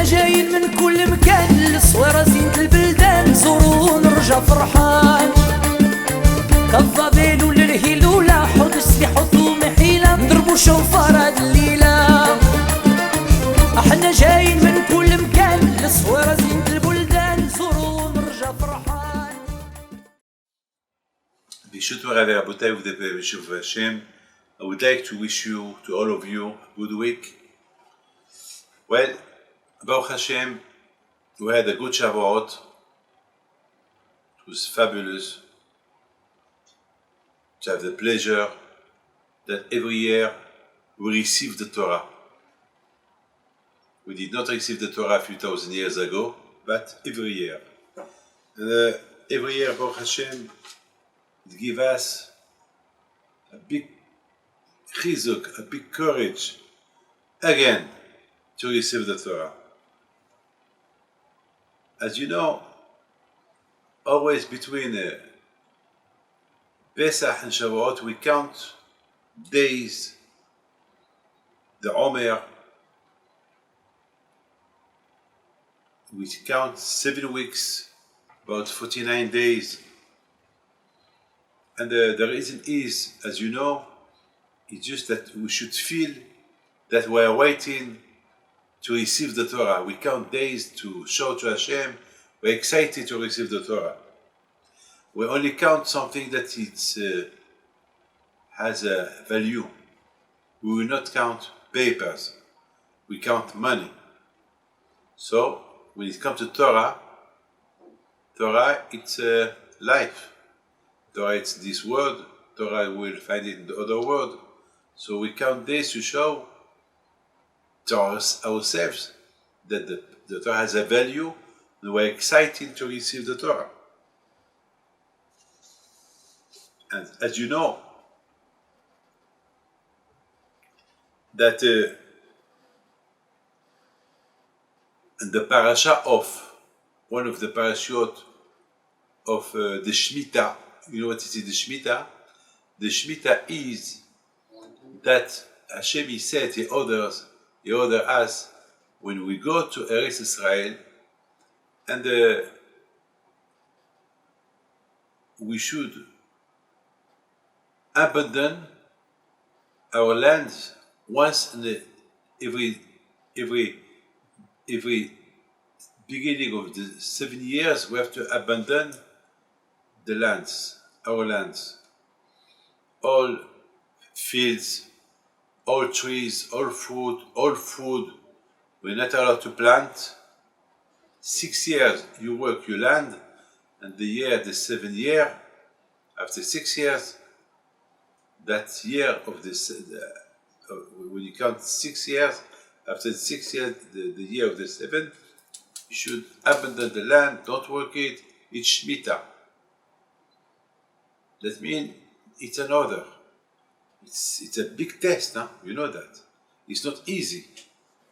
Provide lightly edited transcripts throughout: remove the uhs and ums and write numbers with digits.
احنا جايين من كل مكان، الصويرة زينة البلدان، نزورو ونرجع فرحان. كالضبيل وللهيل ولا حوض السلاح وثوم حيلة، نضربو شوفار هاد الليلة. احنا جايين من كل مكان، الصويرة زينة البلدان، نزورو ونرجع فرحان. ברשות מוריי ורבותיי ובני בשוב השם, I would like to wish you, to all of you, a good week. Well, Baruch Hashem, we had a good Shavuot. It was fabulous to have the pleasure that every year we receive the Torah. We did not receive the Torah a few thousand years ago, but every year. And every year, Baruch Hashem, it gives us a big chizuk, a big courage, again, to receive the Torah. As you know, always between Pesach and Shavuot, we count days, the Omer, we count 7 weeks, about 49 days. And the reason is, as you know, it's just that we should feel that we are waiting to receive the Torah. We count days to show to Hashem we're excited to receive the Torah. We only count something that has a value. We will not count papers. We count money. So when it comes to Torah, it's life. Torah it's this word. Torah will find it in the other word. So we count days to show to ourselves that the Torah has a value and we're excited to receive the Torah. And as you know, that in the Parsha of one of the parashot of the Shemitah, you know what is the Shemitah? The Shemitah is that Hashem, He said, He orders us when we go to Eretz Israel, and we should abandon our land once in every beginning of the 7 years. We have to abandon the lands, our lands, all fields, all trees, all food. We're not allowed to plant. 6 years you work your land, and the 7th year, after 6 years, that year of this, when you count 6 years, after 6 years, the year of the 7th, you should abandon the land, don't work it, it's Shemitah. That means it's an order. It's a big test, huh? You know that. It's not easy.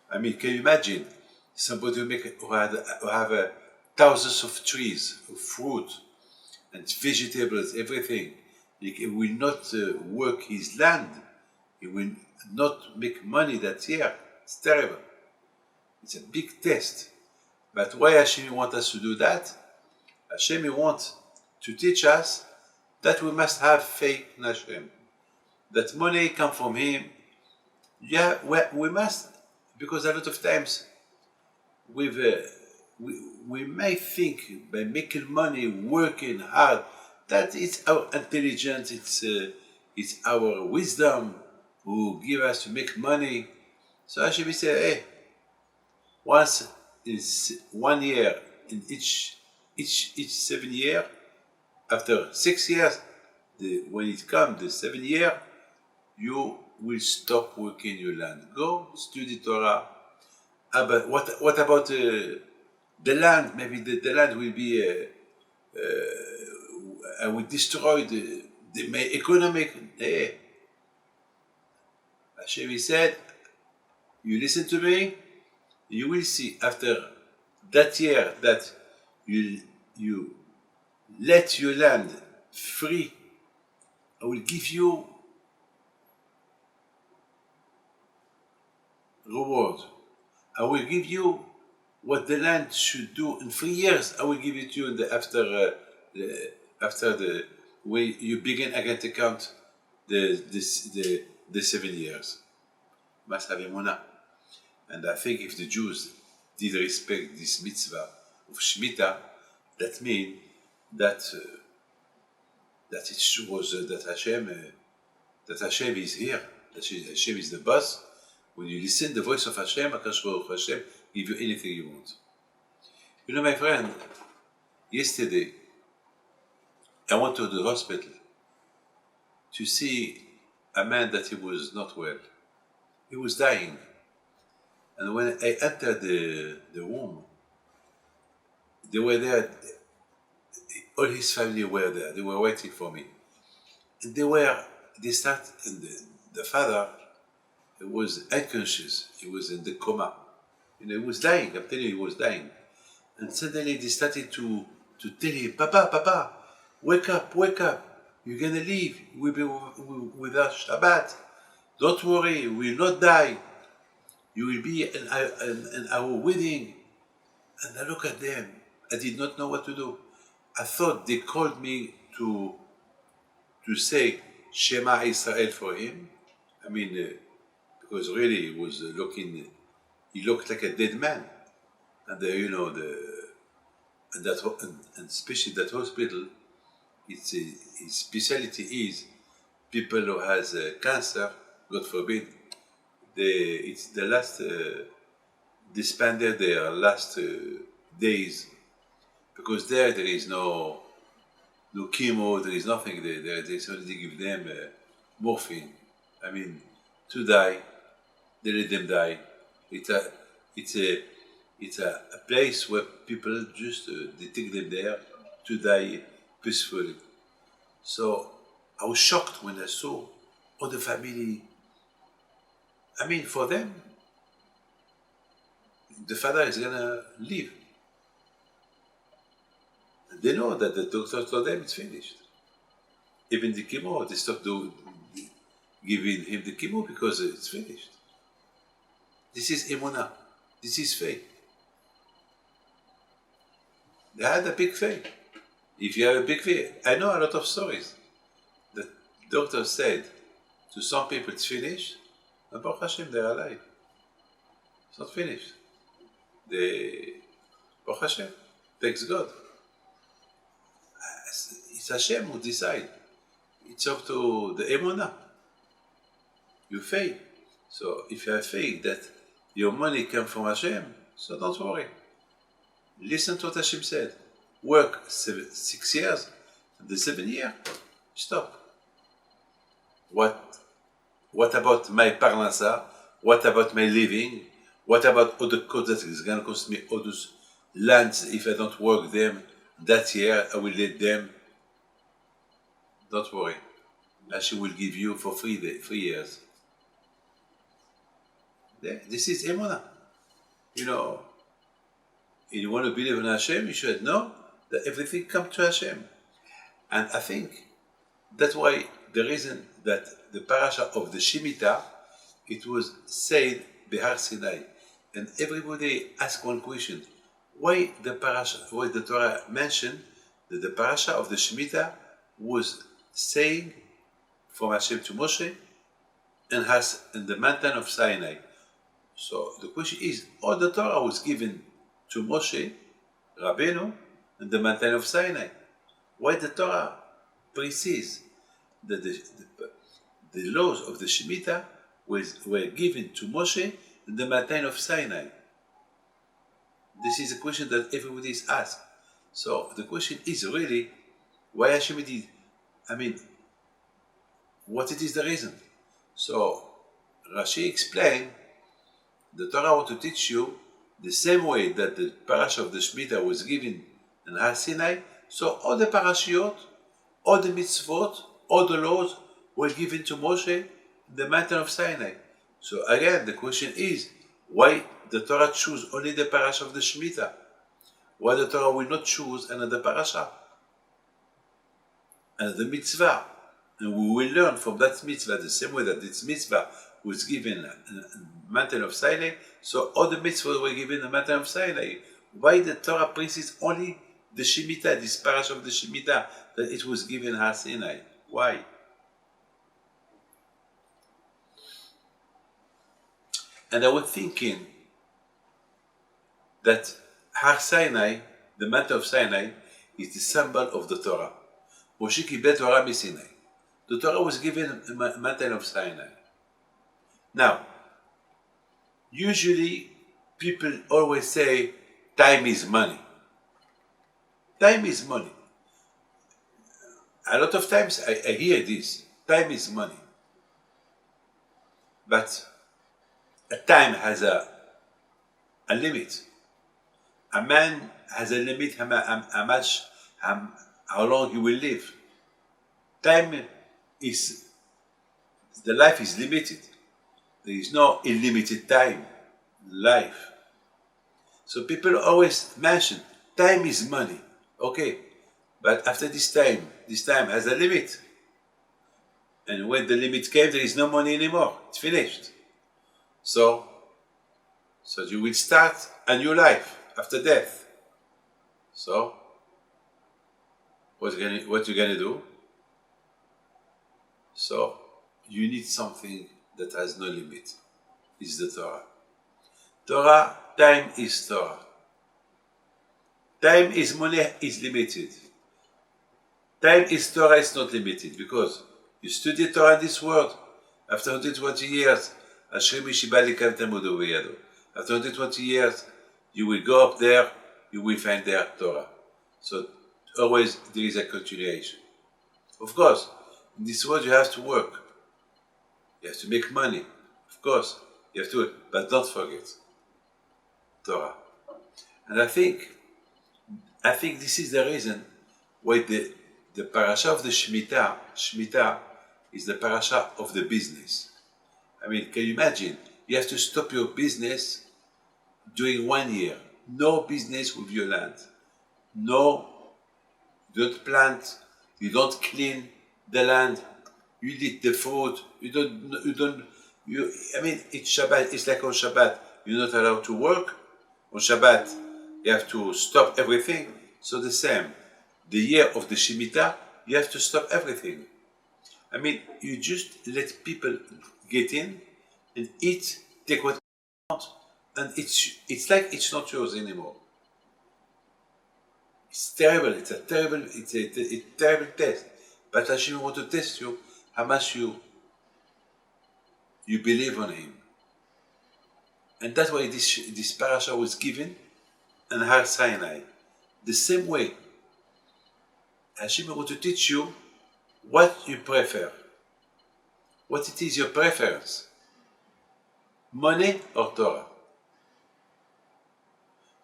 I mean, can you imagine somebody who have thousands of trees, of fruit, and vegetables, everything. He will not work his land. He will not make money that year. It's terrible. It's a big test. But why Hashem wants us to do that? Hashem wants to teach us that we must have faith in Hashem. That money comes from Him. Yeah, we must, because a lot of times we may think by making money, working hard, that it's our intelligence, it's our wisdom who give us to make money. So Hashem say, hey, once is 1 year in each 7 year, after 6 years, when it comes the 7th year, you will stop working your land. Go study Torah. But what about the land? Maybe the land will be will destroy the economic. Hashem said, you listen to me, you will see after that year that you let your land free. I will give you reward. I will give you what the land should do in 3 years. I will give it to you in the after the way you begin again to count the 7 years. Must have emunah. And I think if the Jews did respect this mitzvah of Shemitah, that means that that it shows that Hashem is here, that Hashem is the boss. When you listen the voice of Hashem, Hashem give you anything you want. You know, my friend, yesterday I went to the hospital to see a man that he was not well. He was dying. And when I entered the room, they were there, all his family were there, they were waiting for me. And the father was unconscious, he was in the coma. You know, he was dying, I'm telling you, he was dying. And suddenly they started to tell him, Papa, wake up, you're gonna leave, we'll be with us Shabbat. Don't worry, we will not die. You will be in our wedding. And I look at them. I did not know what to do. I thought they called me to say Shema Israel for him. I mean, because really he looked like a dead man. And and especially that hospital, his specialty is people who has cancer, God forbid, they spend their last days, because there is no chemo, there is nothing there. They only give them morphine. I mean, to die, they let them die. It's a place where people just they take them there to die peacefully. So I was shocked when I saw all the family. I mean, for them, the father is gonna live. They know that the doctor told them it's finished. Even the chemo, they stopped giving him the chemo because it's finished. This is emunah. This is faith. They had a big faith. If you have a big faith, I know a lot of stories. The doctor said to some people it's finished, and Baruch Hashem, they're alive. It's not finished. Baruch Hashem, thanks God. It's Hashem who decides. It's up to the emunah. You faith. So if you have faith that your money comes from Hashem, so don't worry. Listen to what Hashem said. Work 6 years, and the 7th year, stop. What about my parnasa? What about my living? What about all the cost that is going to cost me all those lands if I don't work them that year? I will let them. Don't worry. Hashem will give you for 3 years. This is emunah. You know, if you want to believe in Hashem, you should know that everything comes to Hashem. And I think that's why the reason that the Parsha of the Shemitah, it was said Behar Sinai. And everybody asked one question. Why the Torah mentioned that the Parsha of the Shemitah was saying from Hashem to Moshe in the mountain of Sinai. So the question is, all the Torah was given to Moshe Rabbeinu in the mountain of Sinai. Why the Torah precedes that the laws of the Shemitah were given to Moshe in the mountain of Sinai? This is a question that everybody is asked. So the question is really, why Hashem did? I mean, what it is the reason? So Rashi explained, the Torah want to teach you the same way that the Parsha of the Shemitah was given in Har Sinai, so all the parashiot, all the mitzvot, all the laws were given to Moshe in the mountain of Sinai. So again, the question is, why the Torah choose only the Parsha of the Shemitah? Why the Torah will not choose another Parasha, another mitzvah? And we will learn from that mitzvah the same way that this mitzvah was given mountain of Sinai, so all the mitzvahs were given the mountain of Sinai. Why the Torah praises only the Shemitah, this Parsha of the Shemitah, that it was given Har Sinai? Why? And I was thinking that Har Sinai, the mountain of Sinai, is the symbol of the Torah. Moshe קיבל Torah מסיני. The Torah was given a mountain of Sinai. Now, usually people always say time is money. Time is money. A lot of times I hear this, time is money. But a time has a limit. A man has a limit how long he will live. Time is, the life is limited. There is no unlimited time, life. So people always mention, time is money. Okay, but after this time has a limit. And when the limit came, there is no money anymore. It's finished. So you will start a new life after death. So, what you gonna do? So, you need something that has no limit. It's the Torah. Torah, time is Torah. Time is money is limited. Time is Torah is not limited because you study Torah in this world. After 120 years, after 120 years, you will go up there, you will find their Torah. So always there is a continuation. Of course, in this world you have to work. You have to make money. Of course, you have to work, but don't forget Torah. And I think this is the reason why the parasha of the Shemitah is the parasha of the business. I mean, can you imagine? You have to stop your business during 1 year. No business with your land. No, you don't plant, you don't clean the land, you eat the food, I mean, it's Shabbat, it's like on Shabbat, you're not allowed to work. On Shabbat, you have to stop everything. So the same, the year of the Shemitah, you have to stop everything. I mean, you just let people get in and eat, take what you want, and it's like it's not yours anymore. It's terrible. It's a terrible test. But Hashem wants to test you how much you believe on Him, and that's why this parasha was given in Har Sinai. The same way, Hashem wants to teach you what you prefer, what it is your preference, money or Torah.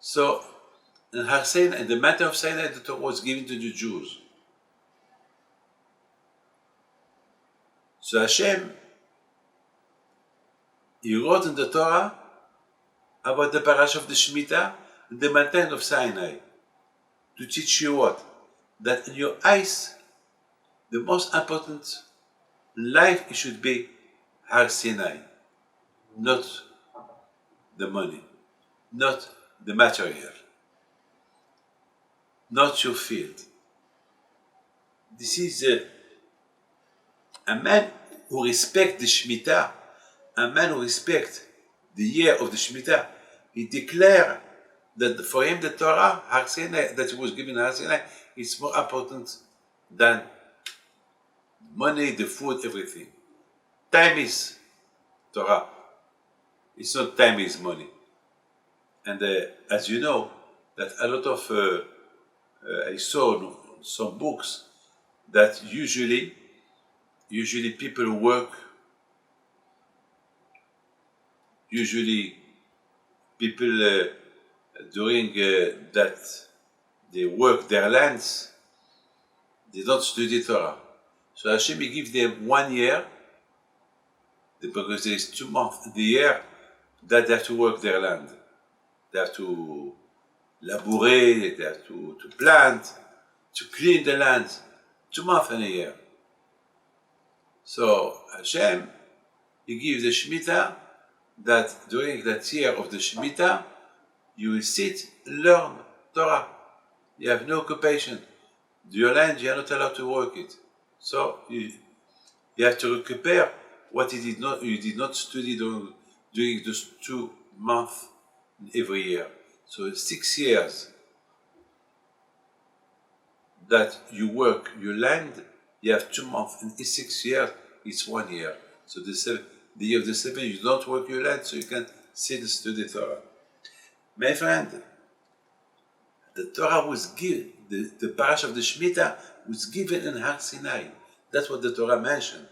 So, in Har Sinai, the matter of Sinai, the Torah was given to the Jews. So Hashem, He wrote in the Torah about the parasha of the Shemitah, the mountain of Sinai, to teach you what? That in your eyes, the most important life it should be Har Sinai, not the money, not the material, not your field. This is a man who respects the Shemitah, a man who respects the year of the Shemitah. He declared that for him the Torah, Har Sinai, that was given Har Sinai, is more important than money, the food, everything. Time is Torah. It's not time is money. And as you know, that a lot of, I saw some books that usually people work, people during that they work their lands, they don't study Torah. So Hashem gives them 1 year, because there is 2 months in the year that they have to work their land. They have to labourer, they have to plant, to clean the land, 2 months in a year. So Hashem, he gives the Shemitah that during that year of the Shemitah, you will sit, learn Torah. You have no occupation. Your land, you are not allowed to work it. So you have to recuperate what you did not study during those 2 months every year. So 6 years that you work your land, you have 2 months, and in 6 years, it's 1 year. So the year of the 7, you don't work your land, so you can sit and study Torah. My friend, the Torah was given, the Parsha of the Shemitah was given in Har Sinai. That's what the Torah mentioned.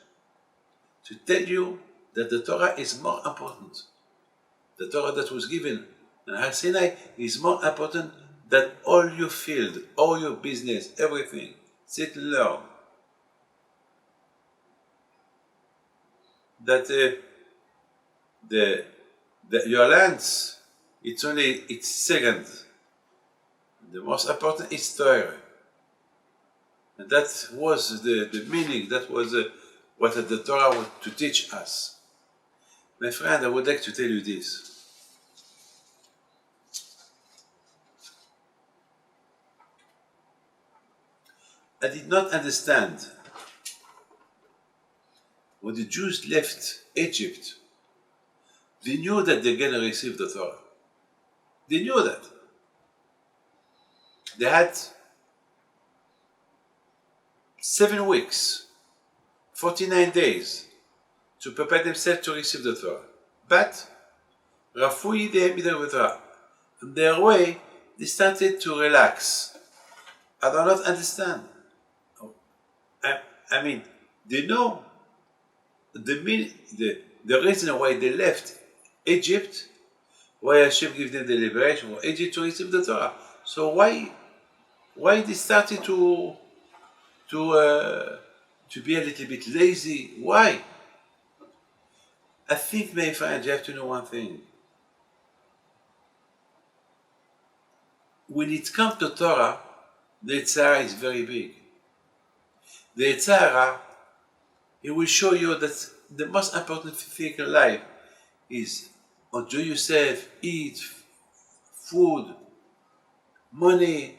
To tell you that the Torah is more important. The Torah that was given in Har Sinai is more important than all your field, all your business, everything. Sit and learn. That your lands, it's second. The most important is Torah. And that was the meaning, that was what the Torah was to teach us. My friend, I would like to tell you this. I did not understand when the Jews left Egypt. They knew that they're going to receive the Torah. They knew that. They had 7 weeks, 49 days to prepare themselves to receive the Torah. But, Rafui de Torah. On their way, they started to relax. I do not understand. I mean, they know the reason why they left Egypt, why Hashem gave them the liberation for Egypt to receive the Torah. So why they started to be a little bit lazy? Why? I think, my friend, you have to know one thing. When it comes to Torah, the Tzara is very big. The Tzara, it will show you that the most important thing in life is enjoy yourself, eat, food, money,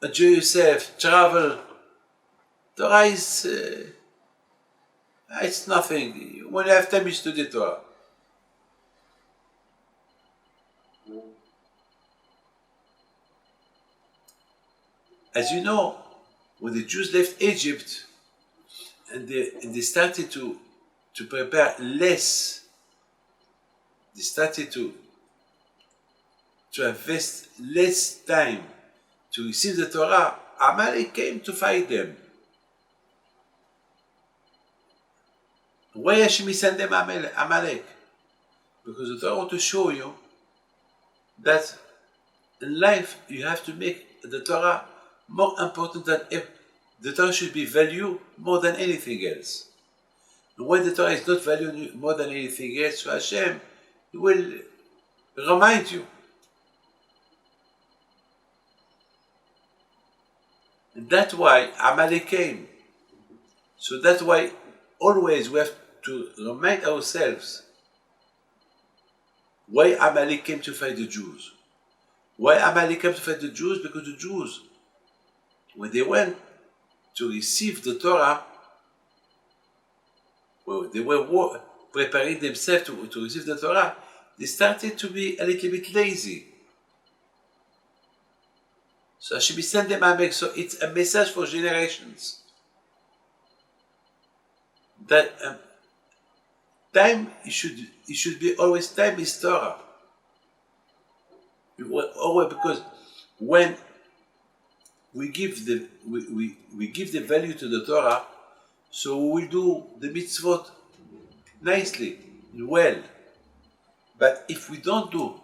enjoy yourself, travel. Torah is, it's nothing. When you have time, you study Torah. As you know, when the Jews left Egypt and they started to prepare less, they started to invest less time to receive the Torah, Amalek came to fight them. Why Hashem sent them Amalek? Because the Torah wants to show you that in life you have to make the Torah more important than ever. The Torah should be valued more than anything else. And when the Torah is not valued more than anything else, so Hashem will remind you. And that's why Amalek came. So that's why always we have to remind ourselves why Amalek came to fight the Jews. Why Amalek came to fight the Jews? Because the Jews, when they went to receive the Torah, well, they were preparing themselves to receive the Torah, they started to be a little bit lazy. So Hashem sent them Amalek. So it's a message for generations. That time, it should be always, time is Torah. Always, because when we give the value to the Torah, so we will do the mitzvot nicely and well. But if we don't do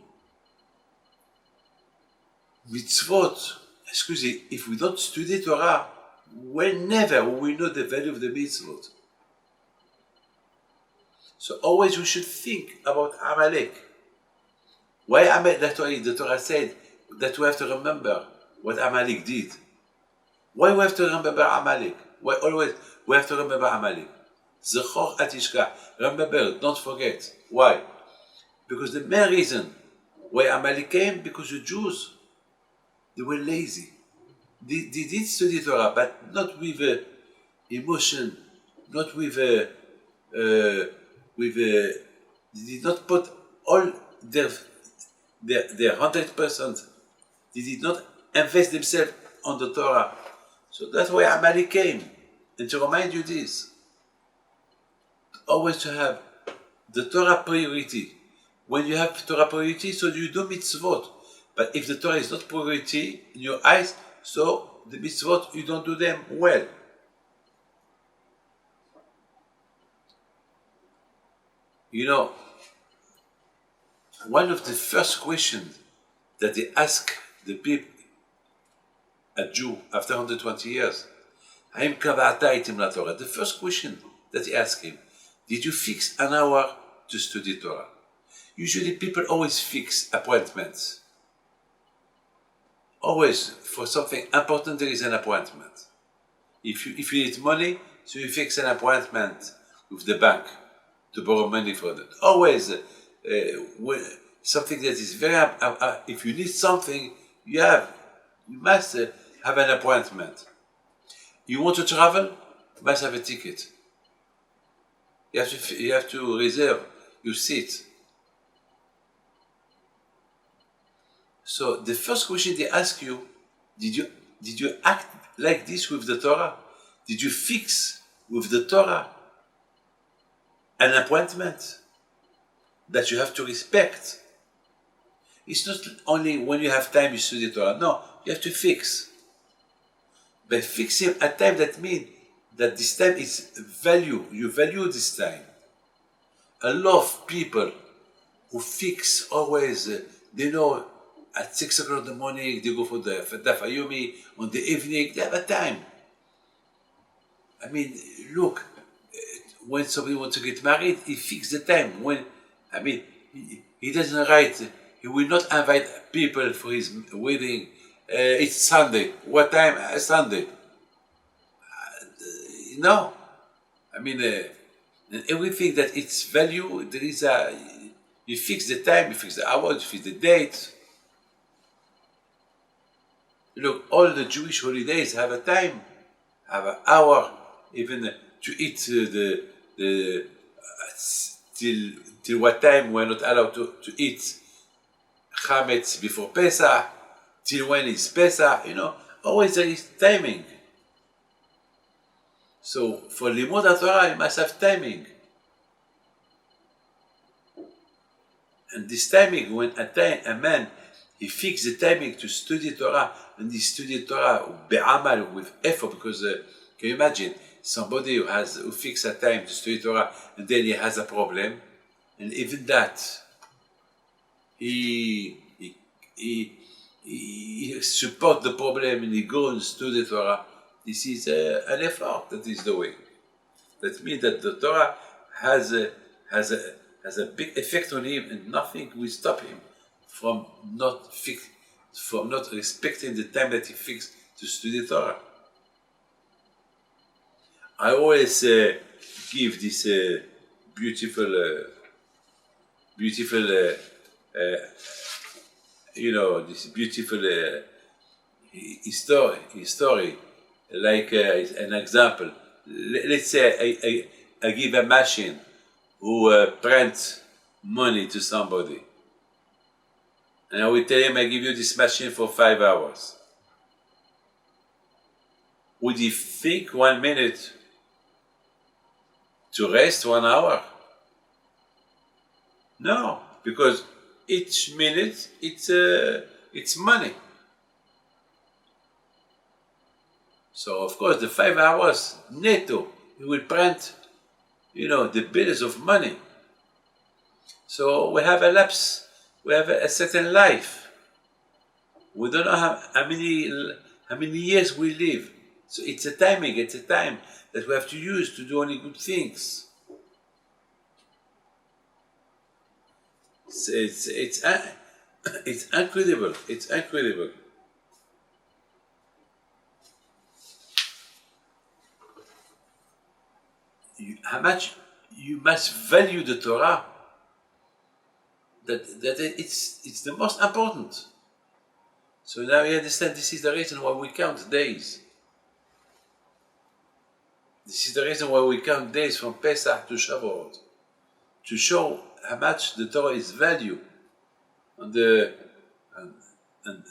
mitzvot, if we don't study Torah, whenever we know the value of the mitzvot. So always we should think about Amalek. Why Amalek? That's why the Torah said that we have to remember what Amalek did. Why we have to remember Amalek? Why always we have to remember Amalek? Zechor atishkach. Remember, don't forget. Why? Because the main reason why Amalek came, because the Jews, they were lazy. They did study Torah, but not with emotion, not with they did not put all their 100%. They did not invest themselves on the Torah. So that's why Amalek came. And to remind you this, always to have the Torah priority. When you have Torah priority, so you do mitzvot. But if the Torah is not priority in your eyes, so the mitzvot, you don't do them well. You know, one of the first questions that they ask the people, a Jew, after 120 years, Haim kavata itim la Torah. The first question that they ask him, did you fix an hour to study Torah? Usually people always fix appointments. Always, for something important, there is an appointment. If you need money, so you fix an appointment with the bank to borrow money for that. Always, something that is very, if you need something, you must have an appointment. You want to travel, you must have a ticket. You have to reserve your seat. So the first question they ask you, did you act like this with the Torah? Did you fix with the Torah an appointment that you have to respect? It's not only when you have time you study Torah. No, you have to fix. By fixing a time, that means that this time is value. You value this time. A lot of people who fix always, they know at 6 o'clock in the morning, they go for the Daf Yomi. On the evening, they have a time. I mean, look, when somebody wants to get married, he fixes the time. He doesn't write, he will not invite people for his wedding. It's Sunday. What time? Sunday. No. Everything that it's value, there is you fix the time, you fix the hour, you fix the date. Look, all the Jewish holidays have a time, have an hour, even to eat till what time we're not allowed to eat chametz before Pesach, till when is Pesach, always there is timing. So for Limud HaTorah, you must have timing. And this timing, when a man, he fixed the timing to study Torah, and he studied Torah be'amal, with effort, because can you imagine somebody who fixed a time to study Torah, and then he has a problem, and even that, he support the problem, and he go and study Torah. This is an effort that is doing. That means that the Torah has a big effect on him, and nothing will stop him from not respecting the time that he fixed to study Torah. I always give this beautiful, this beautiful story. Like an example, let's say I give a machine who print money to somebody, and I will tell him I give you this machine for 5 hours. Would he think 1 minute to rest 1 hour? No, because each minute it's money. So of course the 5 hours netto, he will print, the bills of money. So we have a lapse, we have a certain life. We don't know how many years we live. So it's a timing, it's a time that we have to use to do only good things. It's incredible. It's incredible. how much you must value the Torah. That it's the most important. So now you understand. This is the reason why we count days. This is the reason why we count days from Pesach to Shavuot, to show how much the Torah is value, and and and,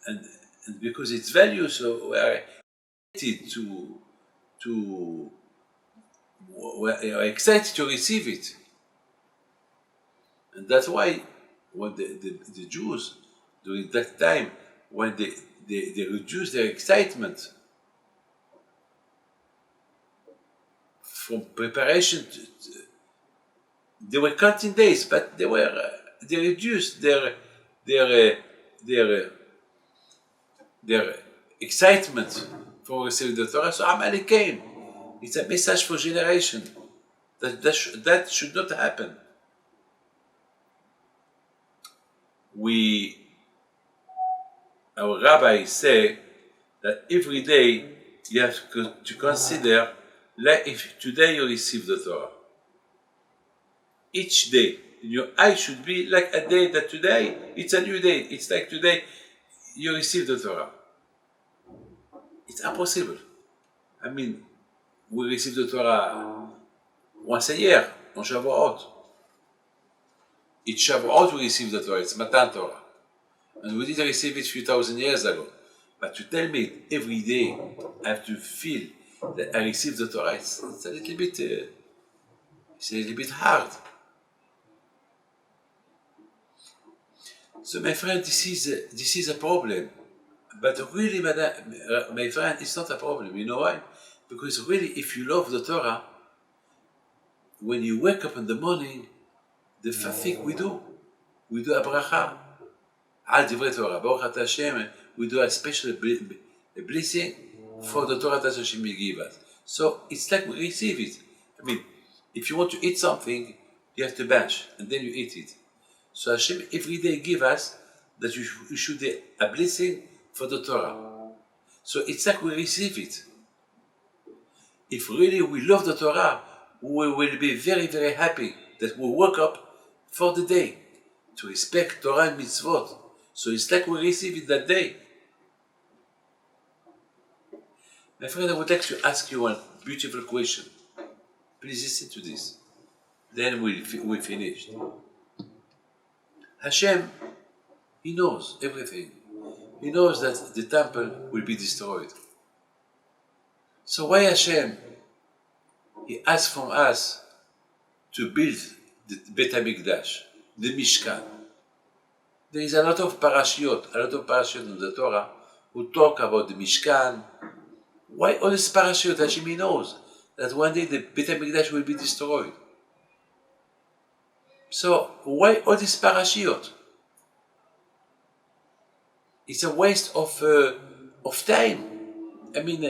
and, and because it's value, so we are excited we are excited to receive it, and that's why when the Jews during that time, when they reduced their excitement from preparation they were counting days, but they reduced their excitement for receiving the Torah. So Amalek came. It's a message for generation that should not happen. Our rabbis say that every day you have to consider like if today you receive the Torah. Each day in your eye should be like a day that today it's a new day. It's like today you receive the Torah. It's impossible. I mean, we receive the Torah once a year on Shavuot. Each Shavuot we receive the Torah. It's Matan Torah. And we didn't receive it a few thousand years ago. But to tell me every day I have to feel that I receive the Torah, it's a little bit hard. So my friend, this is a problem. But really, my friend, it's not a problem. You know why? Because really, if you love the Torah, when you wake up in the morning, the first thing we do a bracha. Al divrei Torah, Baruch Ata Hashem, we do a special blessing for the Torah that Hashem will give us. So it's like we receive it. I mean, if you want to eat something, you have to bench, and then you eat it. So Hashem every day give us that you should do a blessing for the Torah. So it's like we receive it. If really we love the Torah, we will be very, very happy that we woke up for the day to respect Torah and mitzvot. So it's like we receive it that day. My friend, I would like to ask you one beautiful question. Please listen to this. Then we finished. Hashem, He knows everything. He knows that the temple will be destroyed. So why Hashem, He asks from us to build the Beit HaMikdash, the Mishkan? There is a lot of parashiyot in the Torah who talk about the Mishkan. Why all these parashiyot? Hashem He knows that one day the Beit HaMikdash will be destroyed. So why all these parashiyot? It's a waste of time. I mean,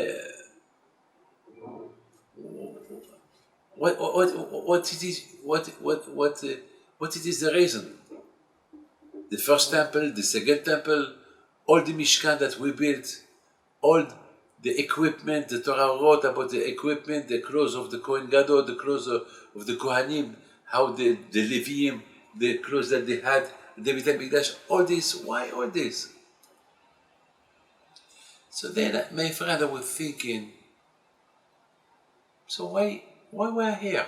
what it is the reason? The first temple, the second temple, all the Mishkan that we built, all the equipment, the Torah wrote about the equipment, the clothes of the Kohen Gadol, the clothes of the Kohanim, how the Leviim, the clothes that they had, the Beit HaMikdash, all this. Why all this? So then, my friend, I was thinking, so why we are here?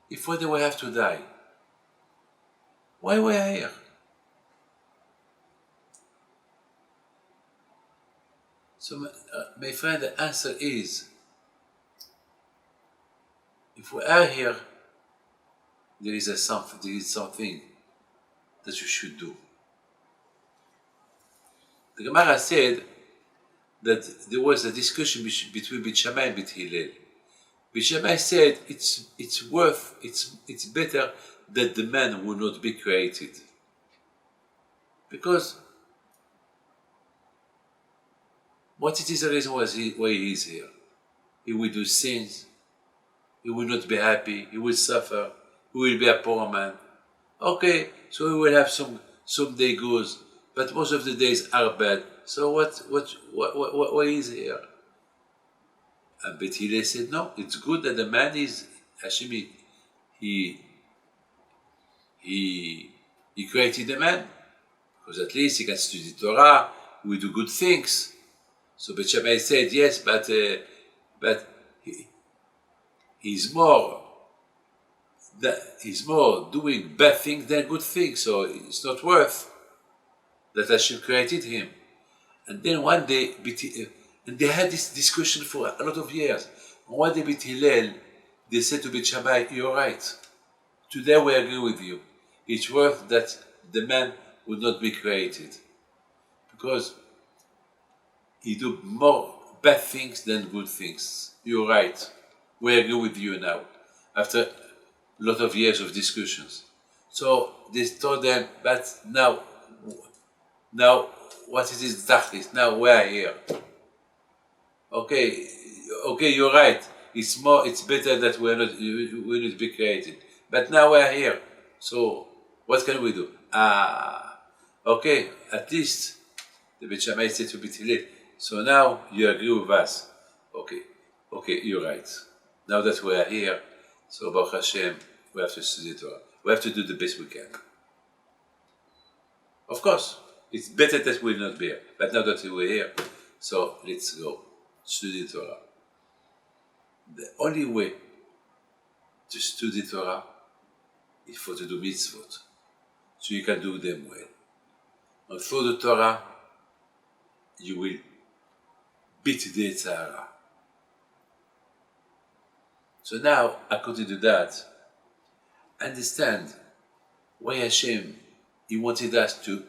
If one day we have to die, why we are here? So, my friend, the answer is, if we are here, there is something that you should do. The Gemara said that there was a discussion between Beit Shammai and Beit Hillel. Beit Shammai said it's better that the man will not be created. Because what it is the reason why he is here? He will do sins, he will not be happy, he will suffer, he will be a poor man. Okay, so he will have some day goes, but most of the days are bad. So what is here? And Beit Hillel said, no, it's good that the man is, Hashem, he created the man, because at least he can study Torah, he will do good things. So Beit Shammai said, yes, but he's more doing bad things than good things, so it's not worth that Hashem created him. And then one day, and they had this discussion for a lot of years. And one day, Beit Hillel, they said to Beit Shammai, you're right. Today we agree with you. It's worth that the man would not be created, because he do more bad things than good things. You're right. We agree with you now, after a lot of years of discussions. So they told them, but now what is this exactly? Now we are here. Okay, you're right. It's better that we not be created. But now we are here. So what can we do? Okay, at least the Beit Shammai said to Beit Hillel, so now you agree with us. Okay, you're right. Now that we are here, so Baruch Hashem, we have to study Torah. We have to do the best we can. Of course, it's better that we will not be here. But now that we're here, so let's go study Torah. The only way to study Torah is for to do mitzvot, so you can do them well. And through the Torah, you will beat the Tzara. So now, according to that, understand why Hashem, He wanted us to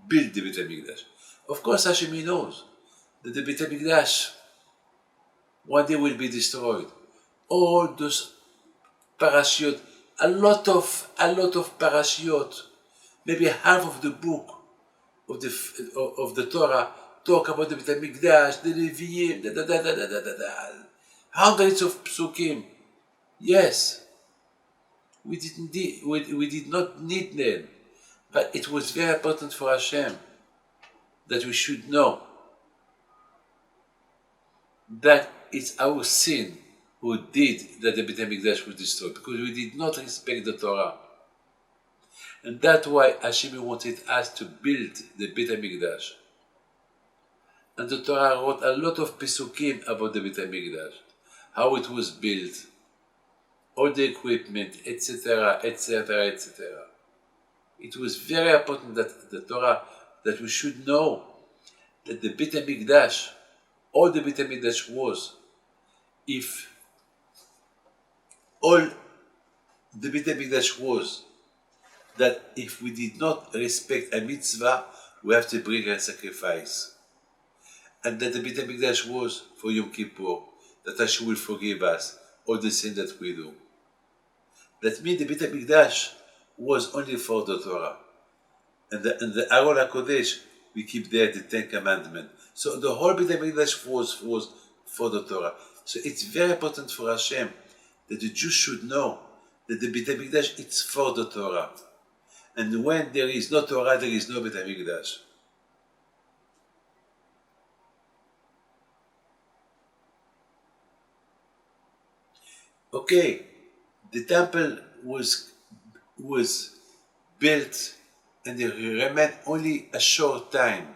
build the Beit HaMikdash. Of course, Hashem, He knows that the Beit HaMikdash one day will be destroyed. All those parashiot, a lot of parashiot, maybe half of the book of the Torah talk about the Beit HaMikdash, the Nevi'im, hundreds of psukim. Yes, we did not need them, but it was very important for Hashem that we should know that it's our sin who did that the Beit HaMikdash was destroyed, because we did not respect the Torah. And that's why Hashem wanted us to build the Beit HaMikdash. And the Torah wrote a lot of pesukim about the Beit HaMikdash, how it was built, all the equipment, etc., etc., etc. It was very important that the Torah, that we should know that the Beit HaMikdash, all the Beit HaMikdash was, if all the Beit HaMikdash was, that if we did not respect a mitzvah, we have to bring a sacrifice. And that the Beit HaMikdash was for Yom Kippur, that Hashem will forgive us all the sin that we do. That means the Beit HaMikdash was only for the Torah. And the Aron HaKodesh, we keep there the Ten Commandments. So the whole Beit HaMikdash was for the Torah. So it's very important for Hashem that the Jews should know that the Beit HaMikdash is for the Torah. And when there is no Torah, there is no Beit HaMikdash. Okay, the temple was built and it remained only a short time.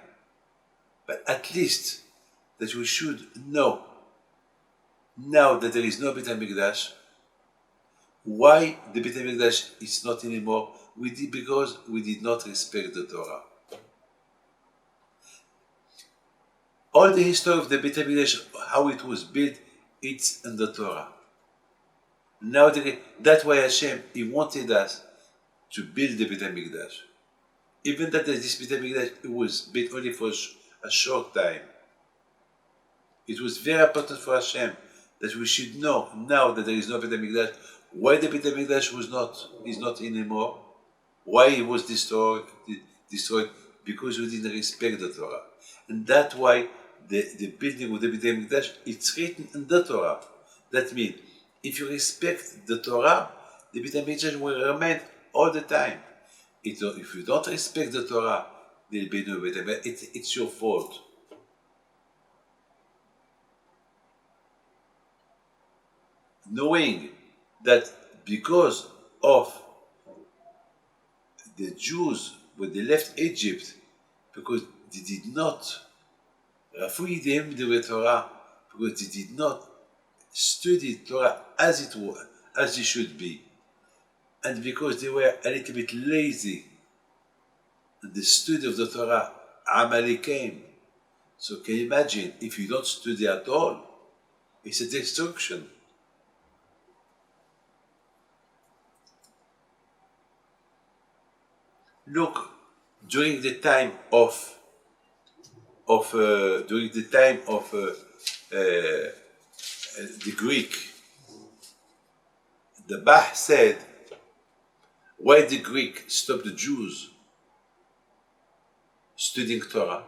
But at least that we should know now that there is no Beit HaMikdash, why the Beit HaMikdash is not anymore? Because we did not respect the Torah. All the history of the Beit HaMikdash, how it was built, it's in the Torah. Now that's why Hashem, He wanted us to build the Beit HaMikdash. Even that this Beit HaMikdash was built only for a short time. It was very important for Hashem that we should know now that there is no Beit HaMikdash, why the Beit HaMikdash is not anymore, why it was destroyed, because we didn't respect the Torah. And that's why the building of the Beit HaMikdash, it's written in the Torah. That means, if you respect the Torah, the Beit HaMikdash will remain all the time. If you don't respect the Torah, there will be no Beit HaMikdash. It's your fault. knowing that because of the Jews, when they left Egypt, because they did not רפו ידיהם מדברי תורה, because they did not study Torah as it was, as it should be, and because they were a little bit lazy in the study of the Torah, Amalek came. So can you imagine, if you don't study at all, it's a destruction. Look, during the time of the Greek, the Bach said, why the Greek stopped the Jews studying Torah?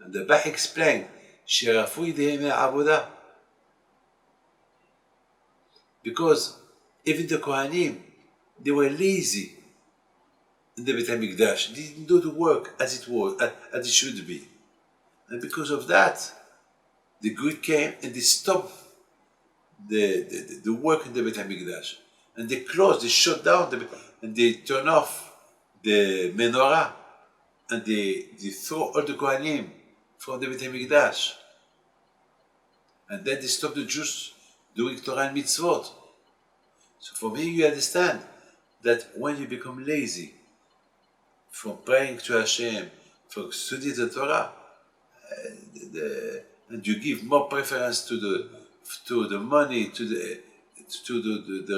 And the Bach explained, "Sherafu yideihem me'avodah." Because even the Kohanim, they were lazy in the Beit HaMikdash. They didn't do the work as it was, as it should be. And because of that, the Greek came and they stopped the work in the Beit HaMikdash. And they closed, they shut down, and they turned off the menorah, and they threw all the Kohanim from the Beit HaMikdash. And then they stopped the Jews doing Torah and mitzvot. So for me, you understand that when you become lazy from praying to Hashem, from studying the Torah, and you give more preference to the money, to the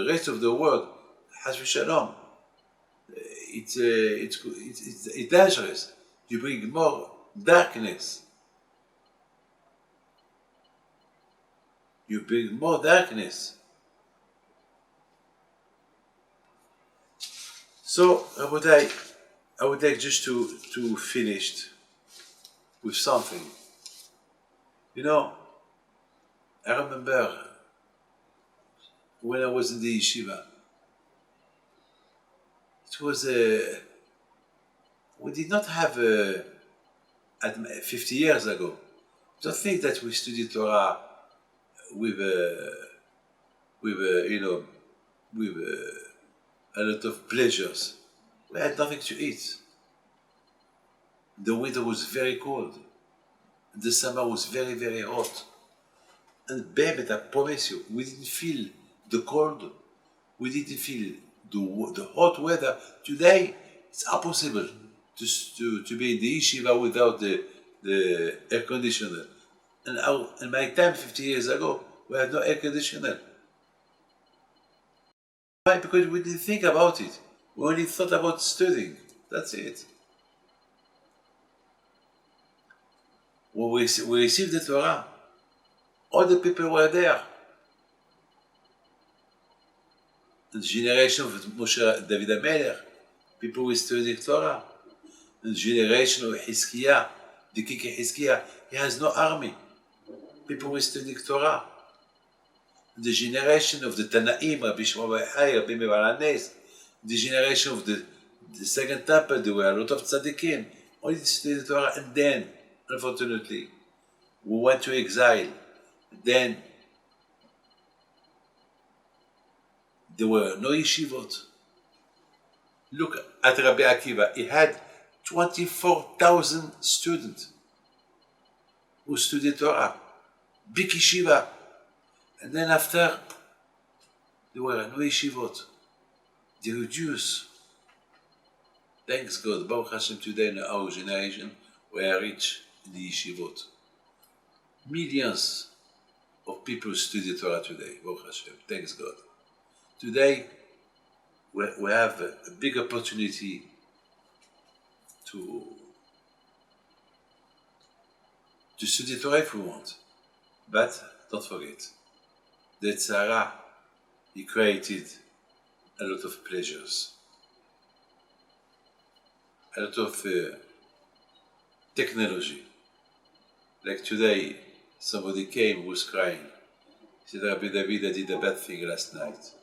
rest of the world, Has v'shalom, it's dangerous. You bring more darkness. You bring more darkness. So, I would like just to finish with something. You know, I remember when I was in the yeshiva, it was we did not have 50 years ago. Don't think that we studied Torah with a lot of pleasures. We had nothing to eat. The winter was very cold. The summer was very, very hot. And baby, I promise you, we didn't feel the cold. We didn't feel the hot weather. Today, it's impossible to be in the yeshiva without the air conditioner. And in my time, 50 years ago, we had no air conditioner. Why? Because we didn't think about it. We only thought about studying. That's it. When we received the Torah, all the people were there. The generation of Moshe David HaMelech, people were studying Torah. The generation of Hizkiah, the king Hizkiah, he has no army. People were studying Torah. The generation of the Tanaim, Rabbi Shimon bar Yochai, Rabbi Meir bar Haness, the generation of the second temple, there were a lot of tzaddikim. Only studied Torah, and then, unfortunately, we went to exile. Then there were no yeshivot. Look at Rabbi Akiva. He had 24,000 students who studied Torah. Big yeshiva. And then after, there were no yeshivot. They reduced. Thanks God, Baruch Hashem, today in our generation, we are rich in the yeshivot. Millions of people study Torah today, Baruch Hashem, thanks God. Today, we have a big opportunity to study Torah if we want. But don't forget, the Tzara, he created a lot of pleasures, a lot of technology. Like today, somebody came who was crying. He said, Rabbi David, I did a bad thing last night.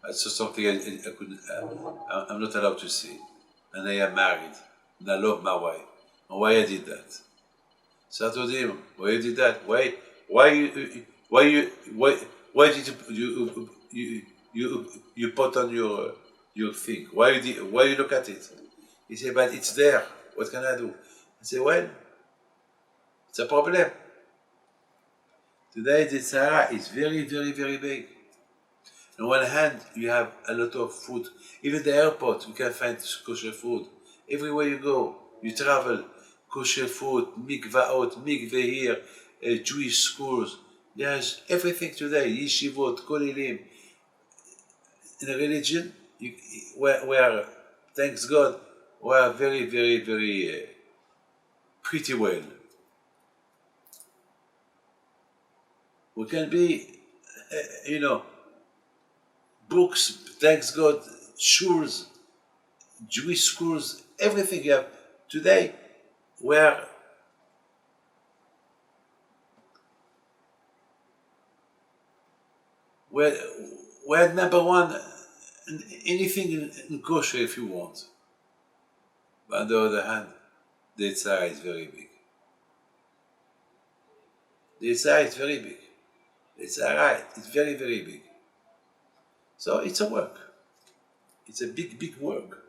I saw something I couldn't, I'm not allowed to see. And I am married, and I love my wife. And why I did that? So I told him, why you did that? Why Why did you put on your thing? Why you look at it? He said, but it's there. What can I do? I say, well, it's a problem. Today the Sahara is very, very, very big. On one hand, you have a lot of food. Even the airport, you can find kosher food. Everywhere you go, you travel, kosher food, mikvah out, mikveh here, Jewish schools. There's everything today, yeshivot, kolelim. In a religion, where, thanks God, we are very, very, very pretty well. We can be, books, thanks God, schools, Jewish schools, everything you have today, where we're number one in anything in kosher if you want. But on the other hand, the Tzara is very big. The Tzara is very big. The Tzara is very, very big. So it's a work. It's a big, big work.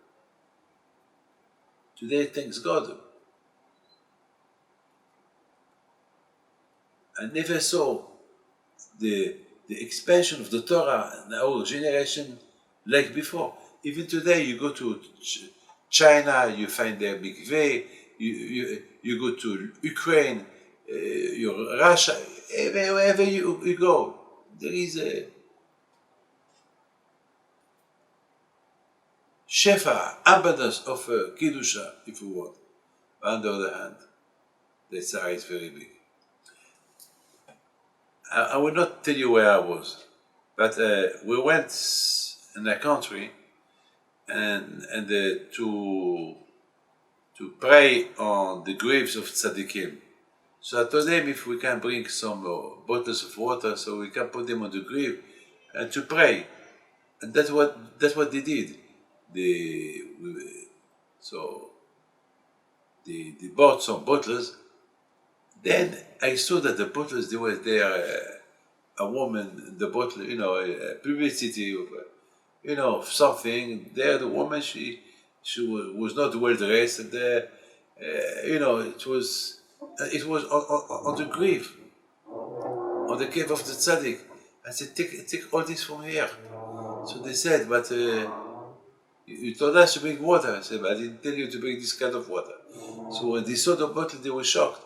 Today, thanks God, I never saw the expansion of the Torah in our generation like before. Even today, you go to China, you find their mikveh, you go to Ukraine, Russia, wherever you go, there is a shefa, abundance of Kiddusha, if you want. On the other hand, the Tzara is very big. I will not tell you where I was, but we went in a country and to pray on the graves of tzaddikim. So I told them if we can bring some bottles of water so we can put them on the grave and to pray. And that's what they did. They bought some bottles. Then I saw that the bottles, they were there, a woman, the bottle, a publicity of, something. There, the woman, she was not well dressed, and it was on the grave, on the grave of the tzaddik. I said, take all this from here. So they said, but you told us to bring water. I said, but I didn't tell you to bring this kind of water. So when they saw the bottle, they were shocked.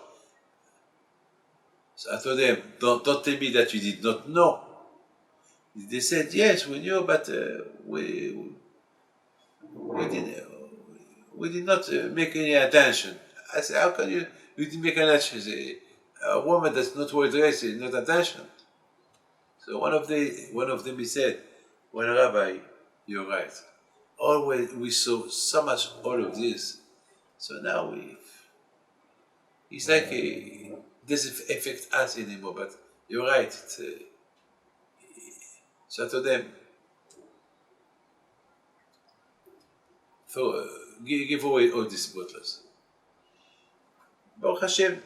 So I told them, don't tell me that you did not know. They said, yes, we knew, but we did not make any attention. I said, how can you didn't make an attention? A woman that's not well dressed is not attention. So one of them he said, well, Rabbi, you're right. Always we saw so much all of this. So now it's like it doesn't affect us anymore, but you're right. So I told them, give away all these bottles. Baruch Hashem,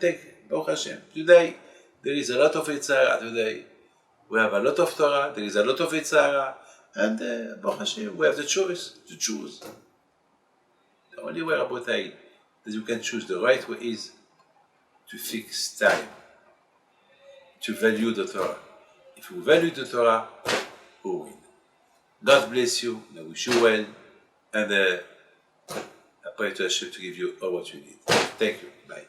Baruch Hashem. Today, there is a lot of Yitzhara. Today, we have a lot of Torah, there is a lot of Yitzhara, and Baruch Hashem, we have the choice to choose. The only way, Rabotai, that you can choose the right way is to fix time, to value the Torah. If you value the Torah, you win. God bless you, I wish you well, and I pray to Hashem to give you all what you need. Thank you. Bye.